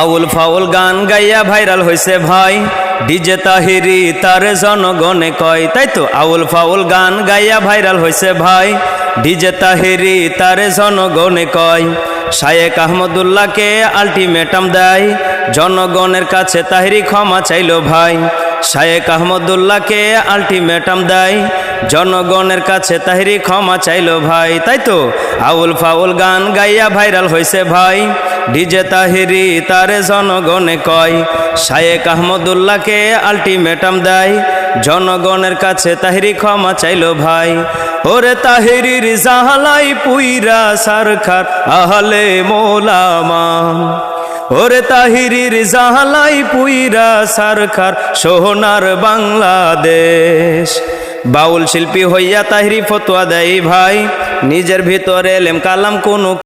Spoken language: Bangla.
আউল ফাউল গান গাইয়া ভাইরাল হইছে ভাই, ডিজে তাহিরি তার জনগণে কয়। তাই তো আউল ফাউল গান গাইয়া ভাইরাল হইছে ভাই, ডিজে তাহিরি তার জনগণে কয়। শায়েক আহমদুল্লাহকে আলটিমেটাম দেয়, জনগণের কাছে তাহিরি ক্ষমা চাইলো ভাই। শায়েক আহমদুল্লাহকে আলটিমেটাম দেয়, জনগণের কাছে তাহিরি ক্ষমা চাইলো ভাই। তাই তো আউল ফাউল গান গাইয়া ভাইরাল হইছে ভাই, ডিজে তাহিরি তারে জনগণে কয়। শায়েক আহমদুল্লাহকে আলটিমেটাম দেয়, জনগণের কাছে তাহিরি ক্ষমা চাইলো ভাই। ওরে তাহিরির জাহালাই পুইরা সারখার আহলে মোলামা, ওরে তাহিরির জাহালাই পুইরা সারখার সোনার বাংলাদেশ। বাউল শিল্পী হইয়া তাহিরি ফতোয়া দেয় ভাই, নিজের ভিতরে এলেম কালাম কোনো